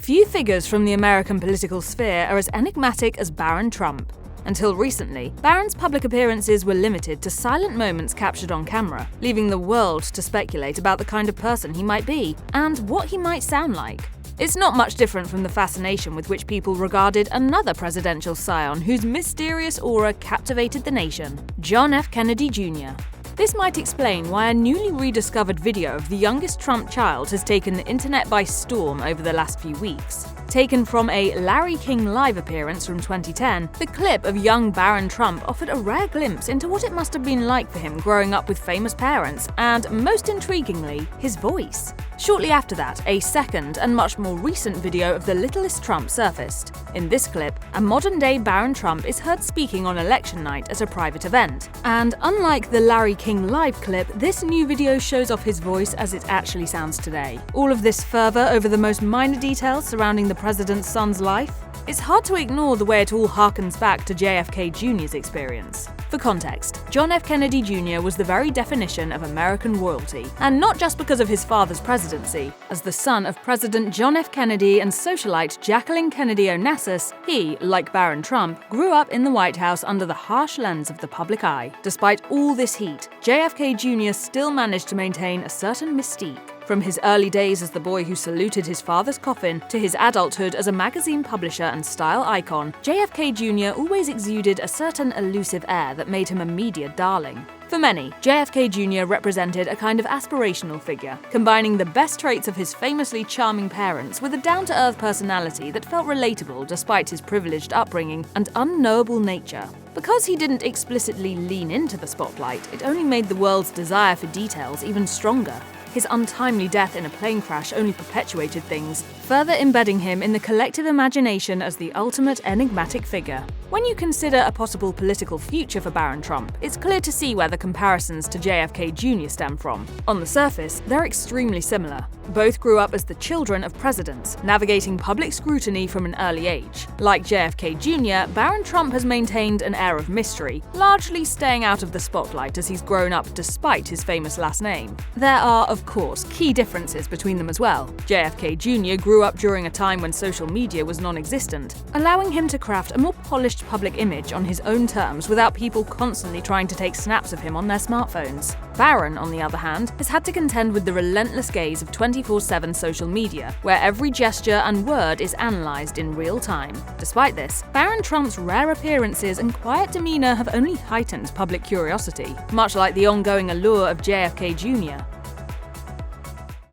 Few figures from the American political sphere are as enigmatic as Barron Trump. Until recently, Barron's public appearances were limited to silent moments captured on camera, leaving the world to speculate about the kind of person he might be and what he might sound like. It's not much different from the fascination with which people regarded another presidential scion whose mysterious aura captivated the nation, John F. Kennedy Jr. This might explain why a newly rediscovered video of the youngest Trump child has taken the internet by storm over the last few weeks. Taken from a Larry King Live appearance from 2010, the clip of young Barron Trump offered a rare glimpse into what it must have been like for him growing up with famous parents, and most intriguingly, his voice. Shortly after that, a second and much more recent video of the littlest Trump surfaced. In this clip, a modern-day Barron Trump is heard speaking on election night at a private event. And unlike the Larry King Live clip, this new video shows off his voice as it actually sounds today. All of this further over the most minor details surrounding the president's son's life. It's hard to ignore the way it all harkens back to JFK Jr.'s experience. For context, John F. Kennedy Jr. was the very definition of American royalty, and not just because of his father's presidency. As the son of President John F. Kennedy and socialite Jacqueline Kennedy Onassis, he, like Barron Trump, grew up in the White House under the harsh lens of the public eye. Despite all this heat, JFK Jr. still managed to maintain a certain mystique. From his early days as the boy who saluted his father's coffin to his adulthood as a magazine publisher and style icon, JFK Jr. always exuded a certain elusive air that made him a media darling. For many, JFK Jr. represented a kind of aspirational figure, combining the best traits of his famously charming parents with a down-to-earth personality that felt relatable despite his privileged upbringing and unknowable nature. Because he didn't explicitly lean into the spotlight, it only made the world's desire for details even stronger. His untimely death in a plane crash only perpetuated things, further embedding him in the collective imagination as the ultimate enigmatic figure. When you consider a possible political future for Barron Trump, it's clear to see where the comparisons to JFK Jr. stem from. On the surface, they're extremely similar. Both grew up as the children of presidents, navigating public scrutiny from an early age. Like JFK Jr., Barron Trump has maintained an air of mystery, largely staying out of the spotlight as he's grown up despite his famous last name. There are, of course, key differences between them as well. JFK Jr. grew up during a time when social media was non-existent, allowing him to craft a more polished public image on his own terms without people constantly trying to take snaps of him on their smartphones. Barron, on the other hand, has had to contend with the relentless gaze of 24/7 social media, where every gesture and word is analysed in real time. Despite this, Barron Trump's rare appearances and quiet demeanour have only heightened public curiosity, much like the ongoing allure of JFK Jr.